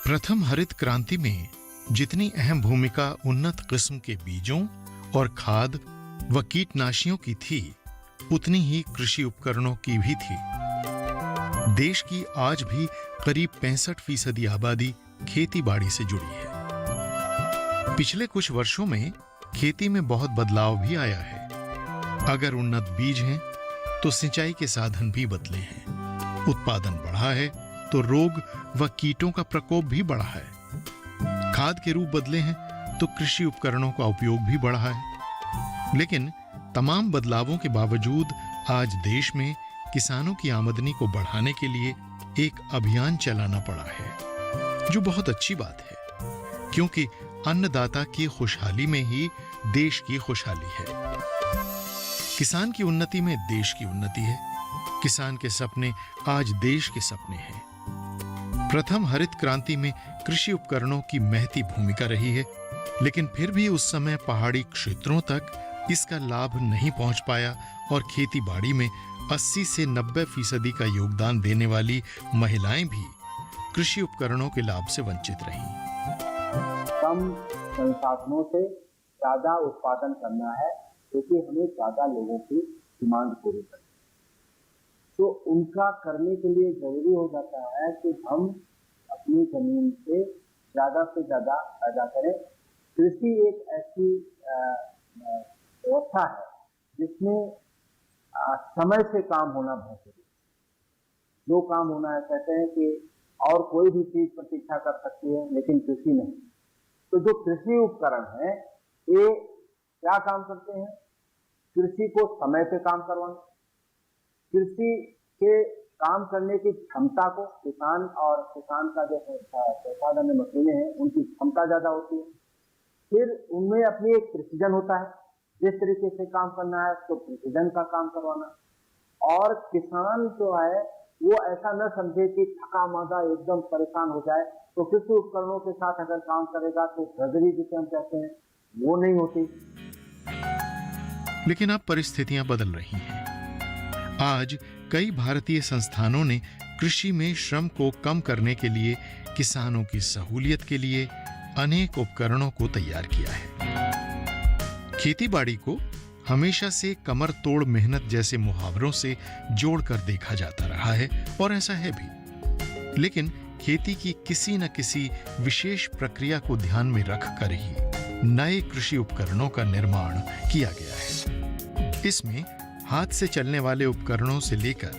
प्रथम हरित क्रांति में जितनी अहम भूमिका उन्नत किस्म के बीजों और खाद व कीटनाशियों की थी, उतनी ही कृषि उपकरणों की भी थी। देश की आज भी करीब 65% आबादी खेती बाड़ी से जुड़ी है। पिछले कुछ वर्षों में खेती में बहुत बदलाव भी आया है। अगर उन्नत बीज हैं, तो सिंचाई के साधन भी बदले हैं। उत्पादन बढ़ा है, तो रोग व कीटों का प्रकोप भी बढ़ा है। खाद के रूप बदले हैं, तो कृषि उपकरणों का उपयोग भी बढ़ा है। लेकिन तमाम बदलावों के बावजूद आज देश में किसानों की आमदनी को बढ़ाने के लिए एक अभियान चलाना पड़ा है, जो बहुत अच्छी बात है, क्योंकि अन्नदाता की खुशहाली में ही देश की खुशहाली है। किसान की उन्नति में देश की उन्नति है। किसान के सपने आज देश के सपने हैं। प्रथम हरित क्रांति में कृषि उपकरणों की महती भूमिका रही है, लेकिन फिर भी उस समय पहाड़ी क्षेत्रों तक इसका लाभ नहीं पहुंच पाया और खेती बाड़ी में 80 से 90% का योगदान देने वाली महिलाएं भी कृषि उपकरणों के लाभ से वंचित रहीं। कम संसाधनों से ज्यादा उत्पादन करना है, क्योंकि हमें ज्यादा लोगों की डिमांड पूरी करनी है। तो उनका करने के लिए जरूरी हो जाता है कि हम अपनी जमीन से ज्यादा पैदा करें। कृषि एक ऐसी व्यवस्था है जिसमें समय से काम होना बहुत जरूरी है। जो काम होना है, कहते हैं कि और कोई भी चीज प्रतीक्षा कर सकती है, लेकिन कृषि नहीं। तो जो कृषि उपकरण है, ये क्या काम करते हैं? कृषि को समय पे काम करवाना, कृषि के काम करने की क्षमता को, किसान का जो संसाधन मशीनें हैं, उनकी क्षमता ज्यादा होती है। फिर उनमें अपनी एक प्रिसीजन होता है, जिस तरीके से काम करना है तो प्रिसीजन का काम करवाना। और किसान जो है वो ऐसा न समझे कि थका मांदा एकदम परेशान हो जाए, तो कृषि उपकरणों के साथ अगर काम करेगा तो ड्रगरी जिसे हम कहते हैं, वो नहीं होती। लेकिन अब परिस्थितियां बदल रही हैं। आज कई भारतीय संस्थानों ने कृषि में श्रम को कम करने के लिए किसानों की सहूलियत के लिए अनेक उपकरणों को तैयार किया है। खेतीबाड़ी को हमेशा से कमर तोड़ मेहनत जैसे मुहावरों से जोड़कर देखा जाता रहा है, और ऐसा है भी। लेकिन खेती की किसी न किसी विशेष प्रक्रिया को ध्यान में रखकर ही नए कृषि उपकरणों का निर्माण किया गया है। इसमें हाथ से चलने वाले उपकरणों से लेकर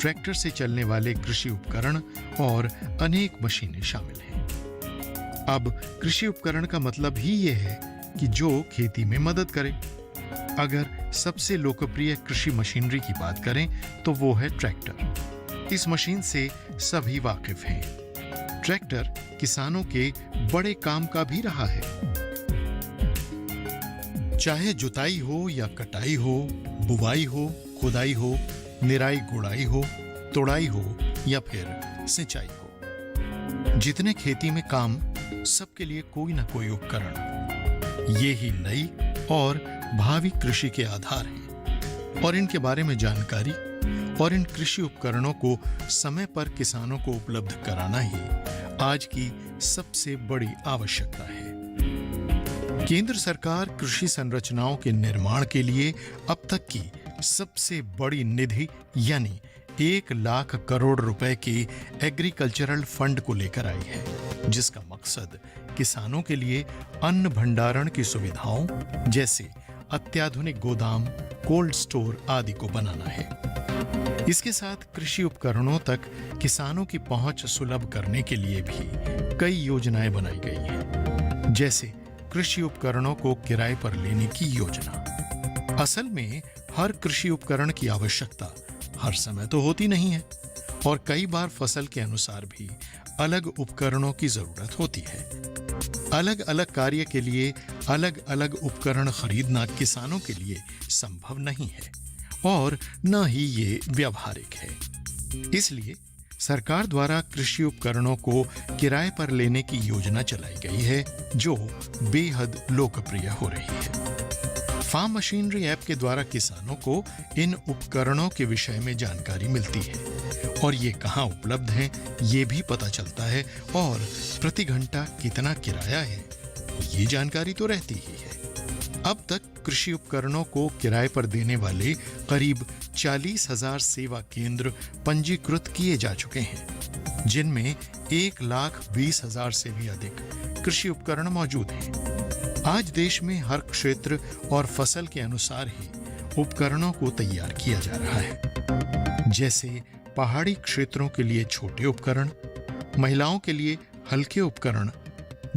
ट्रैक्टर से चलने वाले कृषि उपकरण और अनेक मशीनें शामिल हैं। अब कृषि उपकरण का मतलब ही यह है कि जो खेती में मदद करे। अगर सबसे लोकप्रिय कृषि मशीनरी की बात करें तो वो है ट्रैक्टर। इस मशीन से सभी वाकिफ हैं। ट्रैक्टर किसानों के बड़े काम का भी रहा है। चाहे जुताई हो या कटाई हो, बुवाई हो, खुदाई हो, निराई गुड़ाई हो, तोड़ाई हो या फिर सिंचाई हो, जितने खेती में काम, सबके लिए कोई ना कोई उपकरण। ये ही नई और भावी कृषि के आधार हैं, और इनके बारे में जानकारी और इन कृषि उपकरणों को समय पर किसानों को उपलब्ध कराना ही आज की सबसे बड़ी आवश्यकता है। केंद्र सरकार कृषि संरचनाओं के निर्माण के लिए अब तक की सबसे बड़ी निधि यानी 1 लाख करोड़ रुपए के एग्रीकल्चरल फंड को लेकर आई है, जिसका मकसद किसानों के लिए अन्न भंडारण की सुविधाओं जैसे अत्याधुनिक गोदाम, कोल्ड स्टोर आदि को बनाना है। इसके साथ कृषि उपकरणों तक किसानों की पहुंच सुलभ करने के लिए भी कई योजनाएं बनाई गई हैं, जैसे कृषि उपकरणों को किराए पर लेने की योजना। असल में हर कृषि उपकरण की आवश्यकता हर समय तो होती नहीं है, और कई बार फसल के अनुसार भी अलग उपकरणों की जरूरत होती है। अलग अलग कार्य के लिए अलग अलग उपकरण खरीदना किसानों के लिए संभव नहीं है, और न ही ये व्यावहारिक है। इसलिए सरकार द्वारा कृषि उपकरणों को किराए पर लेने की योजना चलाई गई है, जो बेहद लोकप्रिय हो रही है। फार्म मशीनरी ऐप के द्वारा किसानों को इन उपकरणों के विषय में जानकारी मिलती है और ये कहाँ उपलब्ध हैं ये भी पता चलता है, और प्रति घंटा कितना किराया है ये जानकारी तो रहती ही है। अब तक कृषि उपकरणों को किराए पर देने वाले करीब 40,000 सेवा केंद्र पंजीकृत किए जा चुके हैं, जिनमें 1,20,000 से भी अधिक कृषि उपकरण मौजूद हैं। आज देश में हर क्षेत्र और फसल के अनुसार ही उपकरणों को तैयार किया जा रहा है। जैसे पहाड़ी क्षेत्रों के लिए छोटे उपकरण, महिलाओं के लिए हल्के उपकरण,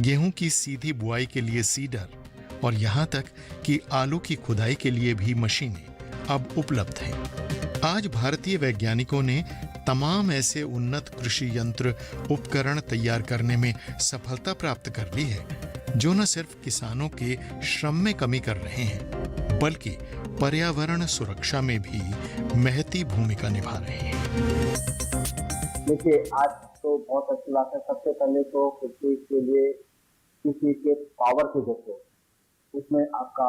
गेहूं की सीधी बुआई के लिए सीडर, और यहां तक कि आलू की खुदाई के लिए भी मशीनें अब उपलब्ध हैं। आज भारतीय वैज्ञानिकों ने तमाम ऐसे उन्नत कृषि यंत्र उपकरण तैयार करने में सफलता प्राप्त कर ली है, जो न सिर्फ किसानों के श्रम में कमी कर रहे हैं, बल्कि पर्यावरण सुरक्षा में भी महती भूमिका निभा रहे हैं। देखिए, आज तो बहुत अच्छी बात है। सबसे पहले तो कृषि के लिए किसी के पावर की जरूरत है, उसमें आपका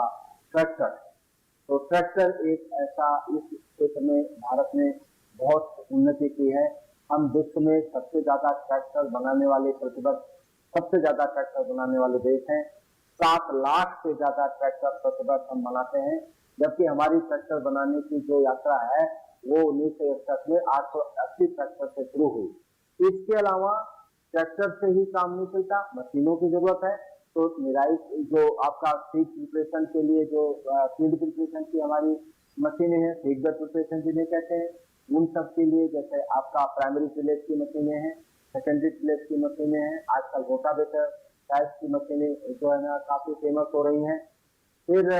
ट्रैक्टर है। तो ट्रैक्टर एक ऐसा, इस क्षेत्र में भारत ने बहुत उन्नति की है। हम विश्व में सबसे ज्यादा ट्रैक्टर बनाने वाले प्रतिवर्ष सबसे ज्यादा ट्रैक्टर बनाने वाले देश हैं। 7 लाख से ज्यादा ट्रैक्टर प्रतिवर्ष हम बनाते हैं, जबकि हमारी ट्रैक्टर बनाने की जो यात्रा है वो 1961 में 880 ट्रैक्टर से शुरू हुई। इसके अलावा ट्रैक्टर से ही काम नहीं चलता, मशीनों की जरूरत है। तो निराई, जो आपका सीड प्रिपरेशन के लिए जो सीड प्रिपरेशन की हमारी मशीनें हैं, सीड प्रिपरेशन जिन्हें कहते हैं, उन सब के लिए जैसे आपका प्राइमरी टिलेज की मशीनें हैं, सेकेंडरी टिलेज की मशीनें हैं, आजकल रोटावेटर टाइप की मशीनें जो है ना काफी फेमस हो रही हैं। फिर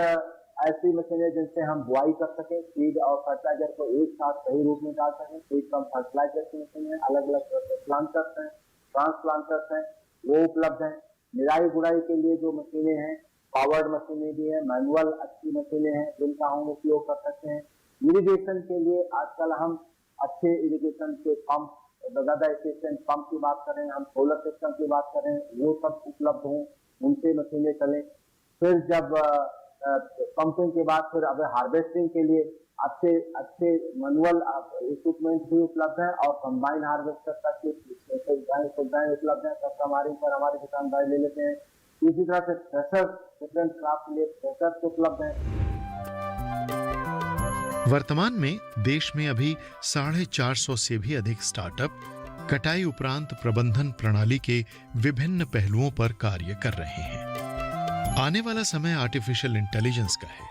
ऐसी मशीनें जिनसे हम बुआई कर सकें, सीड और फर्टिलाइजर को एक साथ सही रूप में डाल सकें। सीड कम फर्टिलाइजर की मशीनें, अलग अलग प्लांटर्स हैं, ट्रांसप्लांटर्स हैं, वो उपलब्ध हैं। निराई गुड़ाई के लिए जो मशीनें हैं, पावर्ड मशीनें भी हैं, मैनुअल अच्छी मशीनें हैं जिनका हम उपयोग कर सकते हैं। इरिगेशन के लिए आजकल हम अच्छे इरिगेशन के पंप, ज्यादा एफिशिएंट पंप की बात करें, हम सोलर सिस्टम की बात करें, वो सब उपलब्ध हों, उनसे मशीनें चलें। फिर जब पंपिंग के बाद फिर अब हार्वेस्टिंग के लिए अच्छे मैनुअल इक्विपमेंट भी उपलब्ध है, और कंबाइन हार्वेस्टर तक की सुविधाएं उपलब्ध है। सब हमारे किसान भाई ले लेते हैं। इसी तरह से थ्रेशर, डिफरेंट क्रॉप के लिए थ्रेशर उपलब्ध है। वर्तमान में देश में अभी 450 से भी अधिक स्टार्टअप कटाई उपरांत प्रबंधन प्रणाली के विभिन्न पहलुओं पर कार्य कर रहे हैं। आने वाला समय आर्टिफिशियल इंटेलिजेंस का है,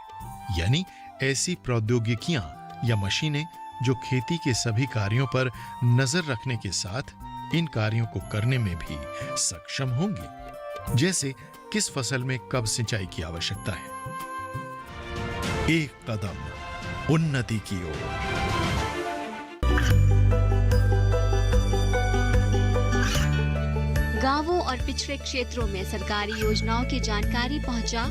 यानी ऐसी प्रौद्योगिकियां या मशीनें जो खेती के सभी कार्यों पर नजर रखने के साथ इन कार्यों को करने में भी सक्षम होंगी। जैसे किस फसल में कब सिंचाई की आवश्यकता है। एक कदम उन्नति की ओर। गांवों और पिछड़े क्षेत्रों में सरकारी योजनाओं की जानकारी पहुंचा।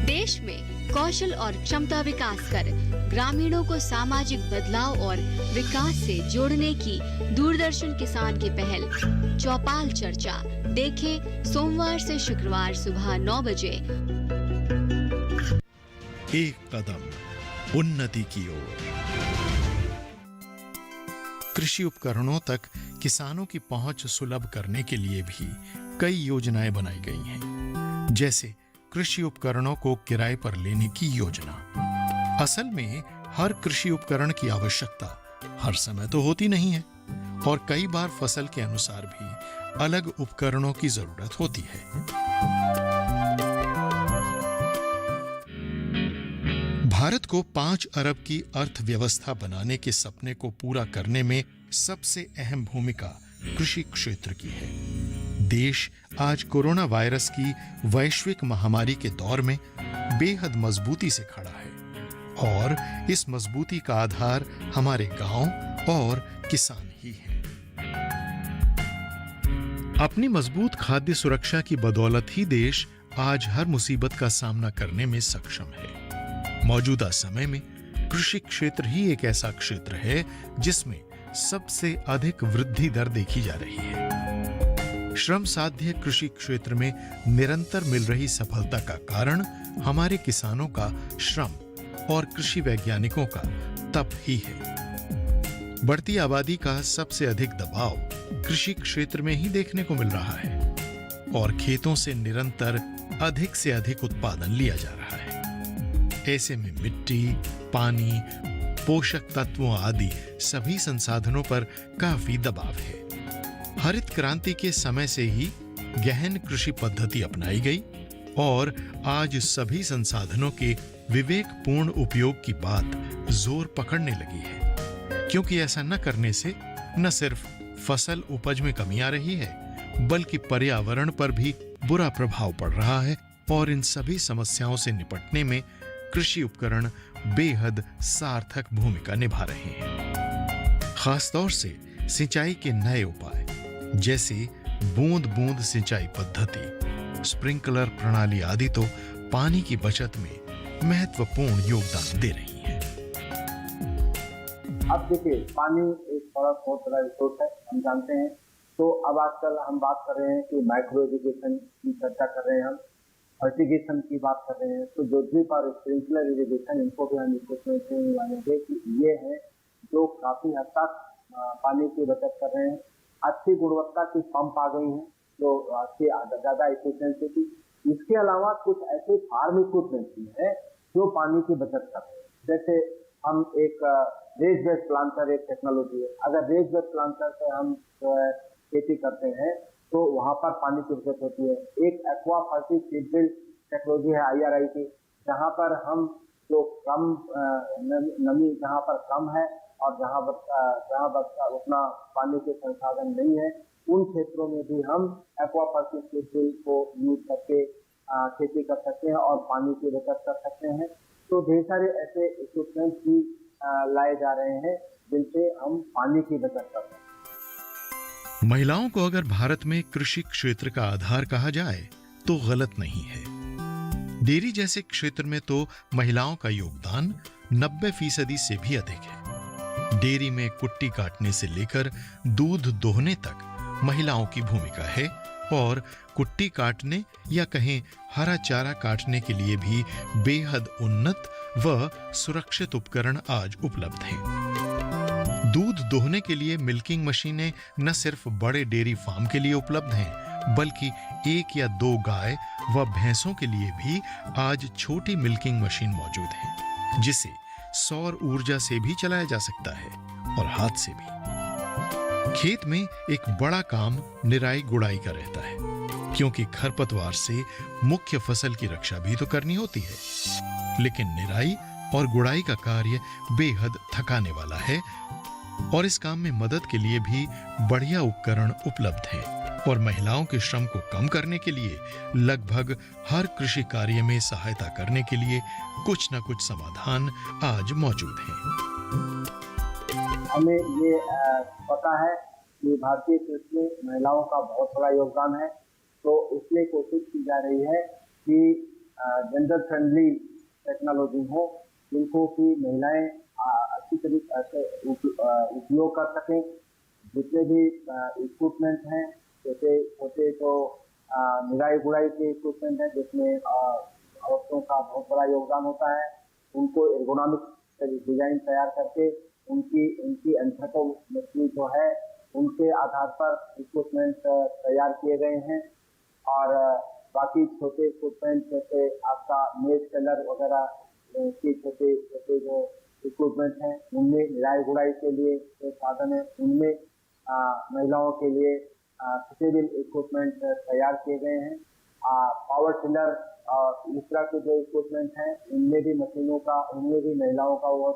देश में कौशल और क्षमता विकास कर ग्रामीणों को सामाजिक बदलाव और विकास से जोड़ने की दूरदर्शन किसान की पहल चौपाल चर्चा देखें सोमवार से शुक्रवार सुबह 9 बजे। एक कदम उन्नति की ओर। कृषि उपकरणों तक किसानों की पहुंच सुलभ करने के लिए भी कई योजनाएं बनाई गई हैं, जैसे कृषि उपकरणों को किराए पर लेने की योजना। असल में हर कृषि उपकरण की आवश्यकता हर समय तो होती नहीं है, और कई बार फसल के अनुसार भी अलग उपकरणों की जरूरत होती है। भारत को 5 अरब की अर्थव्यवस्था बनाने के सपने को पूरा करने में सबसे अहम भूमिका कृषि क्षेत्र की है। देश आज कोरोना वायरस की वैश्विक महामारी के दौर में बेहद मजबूती से खड़ा है, और इस मजबूती का आधार हमारे गांव और किसान ही हैं। अपनी मजबूत खाद्य सुरक्षा की बदौलत ही देश आज हर मुसीबत का सामना करने में सक्षम है। मौजूदा समय में कृषि क्षेत्र ही एक ऐसा क्षेत्र है जिसमें सबसे अधिक वृद्धि दर देखी जा रही है। श्रम साध्य कृषि क्षेत्र में निरंतर मिल रही सफलता का कारण हमारे किसानों का श्रम और कृषि वैज्ञानिकों का तप ही है। बढ़ती आबादी का सबसे अधिक दबाव कृषि क्षेत्र में ही देखने को मिल रहा है और खेतों से निरंतर अधिक से अधिक उत्पादन लिया जा रहा है। ऐसे में मिट्टी, पानी, पोषक तत्वों आदि सभी संसाधनों पर काफी दबाव है। हरित क्रांति के समय से ही गहन कृषि पद्धति अपनाई गई और आज सभी संसाधनों के विवेकपूर्ण उपयोग की बात जोर पकड़ने लगी है, क्योंकि ऐसा न करने से न सिर्फ फसल उपज में कमी आ रही है, बल्कि पर्यावरण पर भी बुरा प्रभाव पड़ रहा है और इन सभी समस्याओं से निपटने में कृषि उपकरण बेहद सार्थक भूमिका निभा रहे हैं। खासतौर से सिंचाई के नए उपाय जैसे बूंद बूंद सिंचाई पद्धति, स्प्रिंकलर प्रणाली आदि तो पानी की बचत में महत्वपूर्ण योगदान दे रही है। अब देखिए, पानी एक बहुत बड़ा रिसोर्स है, हम जानते हैं। तो अब आजकल हम बात कर रहे हैं कि माइक्रो इरिगेशन की चर्चा कर रहे हैं, हम फर्टिगेशन की बात कर रहे हैं। तो जो ड्रिप और स्प्रिंकलर इरिगेशन, इनको भी हम इसमें मानेंगे कि ये है जो काफी हद तक पानी की बचत कर रहे हैं। अच्छी गुणवत्ता की पंप आ गई हैं जो अच्छी ज्यादा इफिशिएंसी की। इसके अलावा कुछ ऐसे फार्म इक्विपमेंट भी हैं जो पानी की बचत कर रहे हैं। जैसे हम एक रेज बेड प्लांटर एक टेक्नोलॉजी है। अगर रेज बेड प्लांटर से हम जो है खेती करते हैं तो वहां पर पानी की बचत होती है। एक एक्वा फर्टी सीडबिल्ड टेक्नोलॉजी है IRI की, जहां पर हम जो कम नमी जहां पर कम है और जहां पर उतना पानी के संसाधन नहीं है, उन क्षेत्रों में भी हम एक्वा फर्टी सीडबिल्ड को यूज करके खेती कर सकते हैं और पानी की बचत कर सकते हैं। तो ढेर सारे ऐसे इक्विपमेंट भी लाए जा रहे हैं जिनसे हम पानी की बचत कर सकते हैं। महिलाओं को अगर भारत में कृषि क्षेत्र का आधार कहा जाए तो गलत नहीं है। डेयरी जैसे क्षेत्र में तो महिलाओं का योगदान 90% से भी अधिक है। डेयरी में कुट्टी काटने से लेकर दूध दोहने तक महिलाओं की भूमिका है और कुट्टी काटने या कहें हरा चारा काटने के लिए भी बेहद उन्नत व सुरक्षित उपकरण आज उपलब्ध हैं। दूध दोहने के लिए मिल्किंग मशीनें न सिर्फ बड़े डेयरी फार्म के लिए उपलब्ध हैं, बल्कि 1 या 2 गाय व भैंसों के लिए भी आज छोटी मिल्किंग मशीन मौजूद है, जिसे सौर ऊर्जा से भी चलाया जा सकता है और हाथ से भी। खेत में एक बड़ा काम निराई गुड़ाई का रहता है, क्योंकि खरपतवार से मुख्य फसल की रक्षा भी तो करनी होती है। लेकिन निराई और गुड़ाई का कार्य बेहद थकाने वाला है और इस काम में मदद के लिए भी बढ़िया उपकरण उपलब्ध हैं और महिलाओं के श्रम को कम करने के लिए लगभग हर कृषि कार्य में सहायता करने के लिए कुछ न कुछ समाधान आज मौजूद हैं। हमें ये पता है कि भारतीय कृषि में महिलाओं का बहुत बड़ा योगदान है, तो इसलिए कोशिश की जा रही है कि जेंडर फ्रेंडली टेक्नोलॉजी हो, जिनको कि महिलाएं अच्छी तरीके से उपयोग कर सकें। जितने भी इक्विपमेंट हैं, जैसे छोटे तो निराई गुड़ाई के इक्विपमेंट हैं जिसमें औरतों का बहुत बड़ा योगदान होता है, उनको एर्गोनॉमिक डिजाइन तैयार करके उनकी एंथ्रोपोमेट्री जो है उनके आधार पर इक्विपमेंट तैयार किए गए हैं। और बाकी छोटे इक्विपमेंट जैसे आपका मेज कलर वगैरह के छोटे छोटे जो इक्विपमेंट हैं, उनमें निराई गुड़ाई के लिए जो साधन है, उनमें महिलाओं के लिए सुटेबल इक्विपमेंट तैयार किए गए हैं। पावर टिलर और इस तरह के जो इक्विपमेंट हैं, उनमें भी मशीनों का, उनमें भी महिलाओं का वो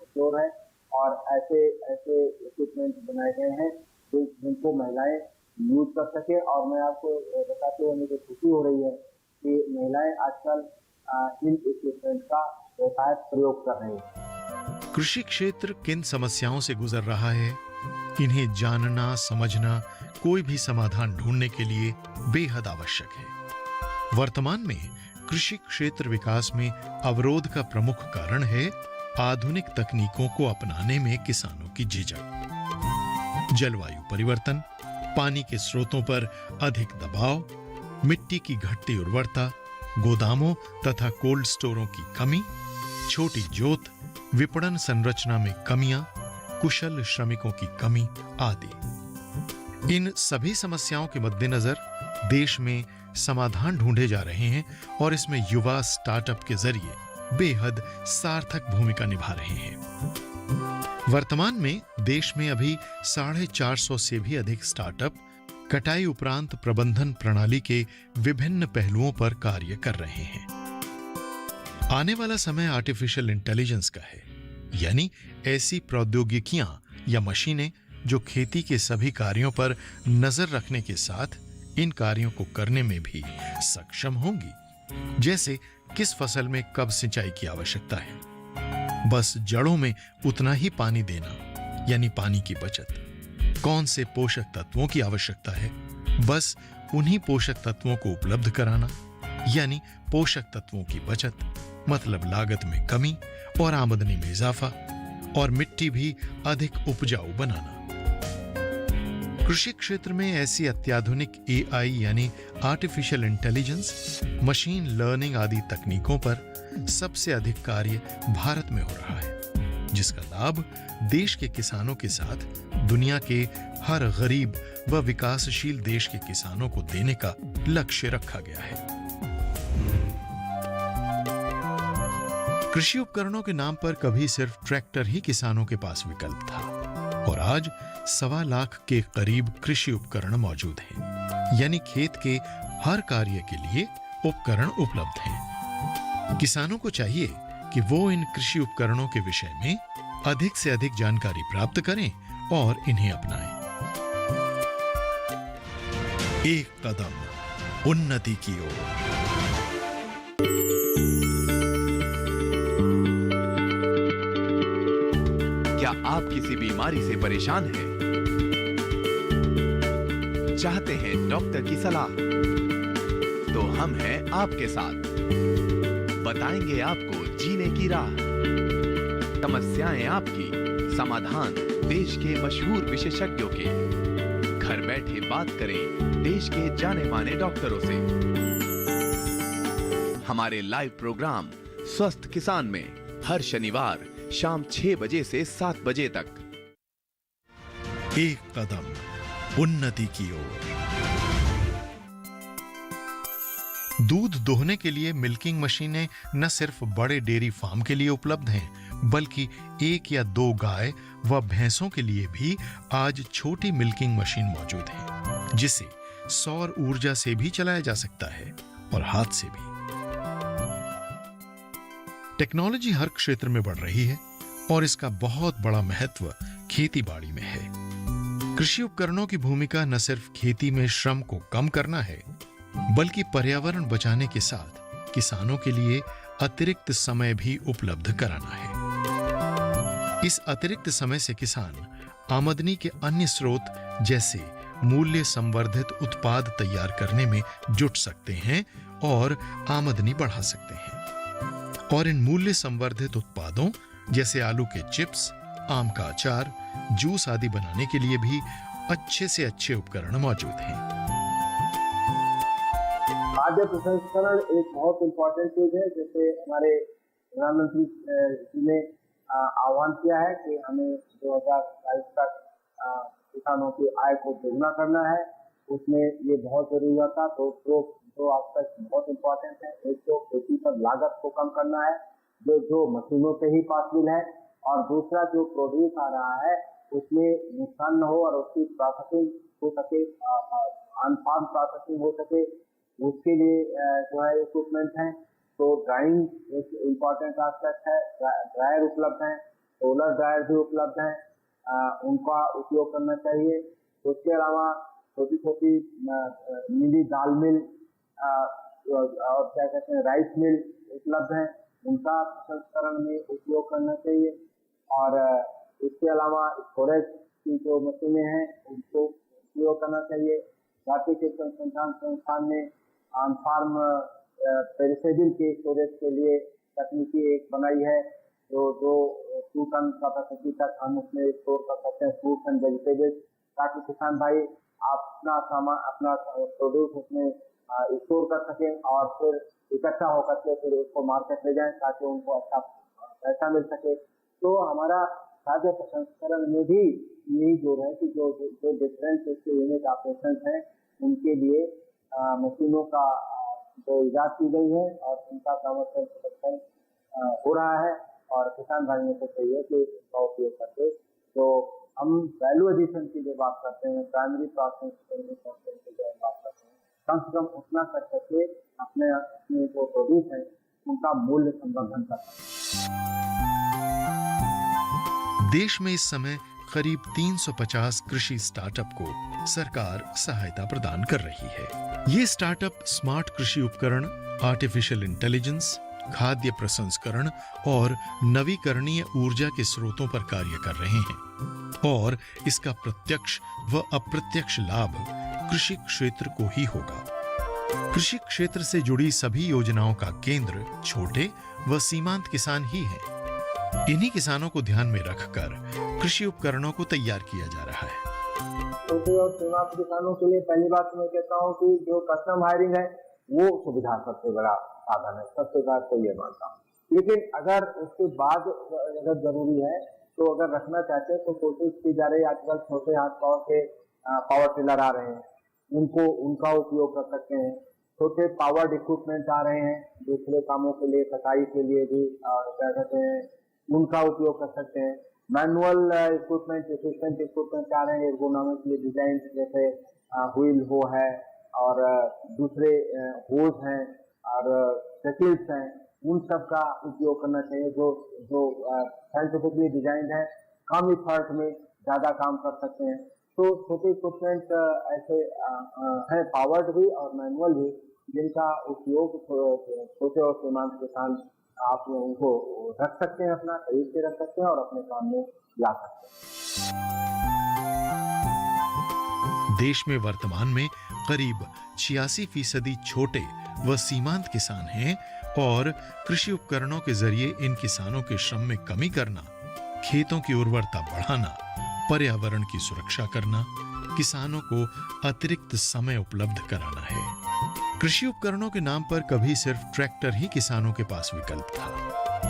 जोर है और ऐसे इक्विपमेंट बनाए गए हैं जिनको महिलाएं यूज कर सके। और मैं आपको बताते हुए मुझे खुशी हो रही है कि महिलाएं आजकल इन इक्विपमेंट का बेहतर प्रयोग कर रही हैं। कृषि क्षेत्र किन समस्याओं से गुजर रहा है, इन्हें जानना समझना कोई भी समाधान ढूंढने के लिए बेहद आवश्यक है। वर्तमान में कृषि क्षेत्र विकास में अवरोध का प्रमुख कारण है आधुनिक तकनीकों को अपनाने में किसानों की झिझक। जलवायु परिवर्तन, पानी के स्रोतों पर अधिक दबाव, मिट्टी की घटती उर्वरता, गोदामों तथा कोल्ड स्टोरों की कमी, छोटी जोत, विपणन संरचना में कमियां, कुशल श्रमिकों की कमी आदि। इन सभी समस्याओं के मद्देनजर देश में समाधान ढूंढे जा रहे हैं और इसमें युवा स्टार्टअप के जरिए बेहद सार्थक भूमिका निभा रहे हैं। वर्तमान में देश में अभी 450 से भी अधिक स्टार्टअप कटाई उपरांत प्रबंधन प्रणाली के विभिन्न पहलुओं पर कार्य कर रहे हैं। आने वाला समय आर्टिफिशियल इंटेलिजेंस का है, यानी ऐसी प्रौद्योगिकियां या मशीनें जो खेती के सभी कार्यों पर नजर रखने के साथ इन कार्यों को करने में भी सक्षम होंगी। जैसे किस फसल में कब सिंचाई की आवश्यकता है, बस जड़ों में उतना ही पानी देना यानी पानी की बचत। कौन से पोषक तत्वों की आवश्यकता है, बस उन्हीं पोषक तत्वों को उपलब्ध कराना यानी पोषक तत्वों की बचत, मतलब लागत में कमी और आमदनी में इजाफा, और मिट्टी भी अधिक उपजाऊ बनाना। कृषि क्षेत्र में ऐसी अत्याधुनिक एआई यानी आर्टिफिशियल इंटेलिजेंस, मशीन लर्निंग आदि तकनीकों पर सबसे अधिक कार्य भारत में हो रहा है, जिसका लाभ देश के किसानों के साथ दुनिया के हर गरीब व विकासशील देश के किसानों को देने का लक्ष्य रखा गया है। कृषि उपकरणों के नाम पर कभी सिर्फ ट्रैक्टर ही किसानों के पास विकल्प था, और आज 1.25 लाख के करीब कृषि उपकरण मौजूद हैं, यानी खेत के हर कार्य के लिए उपकरण उपलब्ध हैं। किसानों को चाहिए कि वो इन कृषि उपकरणों के विषय में अधिक से अधिक जानकारी प्राप्त करें और इन्हें अपनाएं। एक कदम उन्नति की ओर। क्या आप किसी बीमारी से परेशान हैं? चाहते हैं डॉक्टर की सलाह? तो हम हैं आपके साथ, बताएंगे आपको जीने की राह। समस्याएं आपकी, समाधान देश के मशहूर विशेषज्ञों के। घर बैठे बात करें देश के जाने माने डॉक्टरों से। हमारे लाइव प्रोग्राम स्वस्थ किसान में हर शनिवार शाम 6 बजे से 7 बजे तक। एक कदम उन्नति की ओर। दूध दोहने के लिए मिल्किंग मशीनें न सिर्फ बड़े डेयरी फार्म के लिए उपलब्ध हैं, बल्कि 1 या 2 गाय व भैंसों के लिए भी आज छोटी मिल्किंग मशीन मौजूद है, जिसे सौर ऊर्जा से भी चलाया जा सकता है और हाथ से भी। टेक्नोलॉजी हर क्षेत्र में बढ़ रही है और इसका बहुत बड़ा महत्व खेती बाड़ी में है। कृषि उपकरणों की भूमिका न सिर्फ खेती में श्रम को कम करना है, बल्कि पर्यावरण बचाने के साथ किसानों के लिए अतिरिक्त समय भी उपलब्ध कराना है। इस अतिरिक्त समय से किसान आमदनी के अन्य स्रोत जैसे मूल्य संवर्धित उत्पाद तैयार करने में जुट सकते हैं और आमदनी बढ़ा सकते हैं। और इन मूल्य संवर्धित उत्पादों जैसे आलू के चिप्स, आम का अचार, जूस आदि बनाने के लिए भी अच्छे से अच्छे उपकरण मौजूद हैं। खाद्य प्रसंस्करण एक बहुत इंपॉर्टेंट चीज है। जैसे हमारे प्रधानमंत्री जी ने आह्वान किया है कि हमें 2022 तक किसानों की आय को दोगुना करना है, उसमें ये बहुत जरूरी होता। तो दो एस्पेक्ट बहुत इंपॉर्टेंट है। एक तो खेती पर लागत को कम करना है, जो मशीनों से ही पॉसिबल है, और दूसरा जो प्रोड्यूस आ रहा है उसमें नुकसान न हो और उसकी प्रोसेसिंग हो सके, ऑन फार्म प्रोसेसिंग हो सके, उसके लिए जो है इक्विपमेंट है। तो ड्राइंग एक इम्पॉर्टेंट एस्पेक्ट है। ड्रायर उपलब्ध है, सोलर ड्रायर भी उपलब्ध है, उनका उपयोग करना चाहिए। उसके अलावा छोटी छोटी मिली दाल मिल और क्या कहते हैं राइस मिल उपलब्ध है, उनका प्रसंस्करण में उपयोग करना चाहिए। और इसके अलावा स्टोरेज की जो मशीनें हैं उनको उपयोग करना चाहिए। भारतीय कृषि संस्थान ने ऑन फार्म पेरिसेबल के स्टोरेज के लिए तकनीकी एक बनाई है, जो 2 टन कैपेसिटी तक हम उसमें स्टोर कर सकते हैं फ्रूट्स एंड वेजिटेबल्स, ताकि किसान भाई अपना सामान, अपना प्रोड्यूस उसमें स्टोर कर सकें और फिर इकट्ठा होकर के फिर उसको मार्केट ले जाएं, ताकि उनको अच्छा पैसा मिल सके। तो हमारा खाद्य प्रसंस्करण में भी यही जोर है कि जो जो डिफरेंट यूनिट ऑपरेशन हैं उनके लिए मशीनों का जो इजाद की गई है और उनका कमर्शियल प्रोडक्शन हो रहा है और किसान भाइयों को चाहिए कि इसका उपयोग करके तो हम वैल्यू एडिशन की जो बात करते हैं प्राइमरी प्रोसेस की जो बात करते हैं कम से कम उतना कर सके अपने जो प्रोड्यूस है उनका मूल्य संवर्धन कर सके। देश में इस समय करीब 350 कृषि स्टार्टअप को सरकार सहायता प्रदान कर रही है। ये स्टार्टअप स्मार्ट कृषि उपकरण, आर्टिफिशियल इंटेलिजेंस, खाद्य प्रसंस्करण और नवीकरणीय ऊर्जा के स्रोतों पर कार्य कर रहे हैं और इसका प्रत्यक्ष व अप्रत्यक्ष लाभ कृषि क्षेत्र को ही होगा। कृषि क्षेत्र से जुड़ी सभी योजनाओं का केंद्र छोटे व सीमांत किसान ही हैं। इन्हीं किसानों को ध्यान में रखकर कृषि उपकरणों को तैयार किया जा रहा है। छोटे और सीमांत किसानों के लिए पहली बात मैं कहता हूँ कि जो कस्टम हायरिंग है वो सुविधा सबसे बड़ा साधन है, सबसे बड़ा तो ये मानता हूँ। लेकिन अगर उसके बाद अगर जरूरी है तो अगर रखना चाहते हैं तो कोशिश की जा रही है। आजकल छोटे हाथ पावर के पावर टिलर आ रहे हैं, उनका उपयोग कर सकते हैं। छोटे पावर्ड इक्विपमेंट आ रहे हैं दूसरे कामों के लिए, कटाई के लिए भी क्या कहते हैं उनका उपयोग कर सकते हैं। मैनुअल इक्विपमेंट, एफिशिएंट इक्विपमेंट आ रहे हैं एर्गोनॉमिकली डिजाइन, जैसे व्हील हो है और दूसरे होज हैं और सेकल्स हैं, उन सब का उपयोग करना चाहिए जो साइंटिफिकली डिजाइन है, कम इफर्ट में ज्यादा काम कर सकते हैं। तो छोटे इक्विपमेंट ऐसे हैं पावर्ड भी और मैनुअल भी जिनका उपयोग छोटे और सीमांत किसान आप उनको रख सकते हैं, अपना खरीद के रख सकते हैं और अपने काम में ला सकते हैं। देश में वर्तमान में करीब 86% छोटे व सीमांत किसान हैं और कृषि उपकरणों के जरिए इन किसानों के श्रम में कमी करना, खेतों की उर्वरता बढ़ाना, पर्यावरण की सुरक्षा करना, किसानों को अतिरिक्त समय उपलब्ध कराना है। कृषि उपकरणों के नाम पर कभी सिर्फ ट्रैक्टर ही किसानों के पास विकल्प था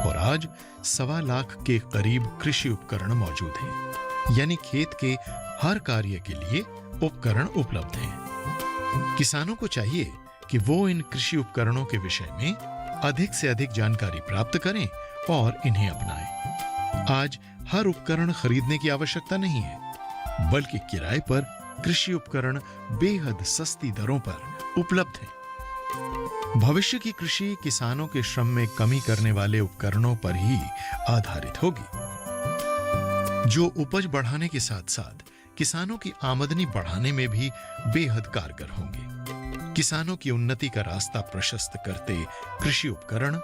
और आज 1.25 लाख के करीब कृषि उपकरण मौजूद हैं, यानी खेत के हर कार्य के लिए उपकरण उपलब्ध हैं। किसानों को चाहिए कि वो इन कृषि उपकरणों के विषय में अधिक से अधिक जानकारी प्राप्त करें और इन्हें अपनाएं। आज हर उपकरण खरीदने की आवश्यकता नहीं है, बल्कि किराए पर कृषि उपकरण बेहद सस्ती दरों पर उपलब्ध हैं। भविष्य की कृषि किसानों के श्रम में कमी करने वाले उपकरणों पर ही आधारित होगी, जो उपज बढ़ाने के साथ साथ किसानों की आमदनी बढ़ाने में भी बेहद कारगर होंगे। किसानों की उन्नति का रास्ता प्रशस्त करते कृषि उपकरण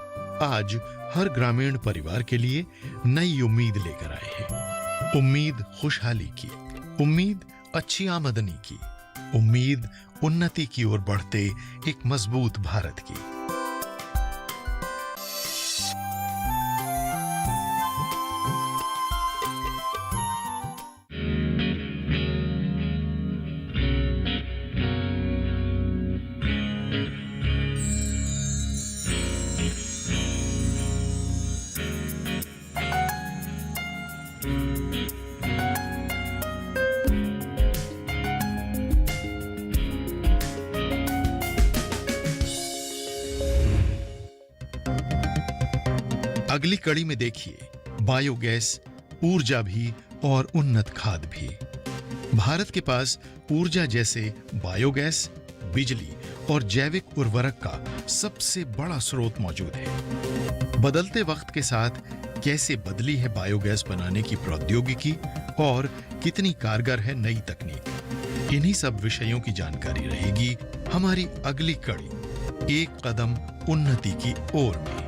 आज हर ग्रामीण परिवार के लिए नई उम्मीद लेकर आए हैं। उम्मीद खुशहाली की, उम्मीद अच्छी आमदनी की, उम्मीद उन्नति की ओर बढ़ते एक मजबूत भारत की। अगली कड़ी में देखिए बायोगैस, ऊर्जा भी और उन्नत खाद भी। भारत के पास ऊर्जा जैसे बायोगैस, बिजली और जैविक उर्वरक का सबसे बड़ा स्रोत मौजूद है। बदलते वक्त के साथ कैसे बदली है बायोगैस बनाने की प्रौद्योगिकी और कितनी कारगर है नई तकनीक, इन्हीं सब विषयों की जानकारी रहेगी हमारी अगली कड़ी, एक कदम उन्नति की ओर में।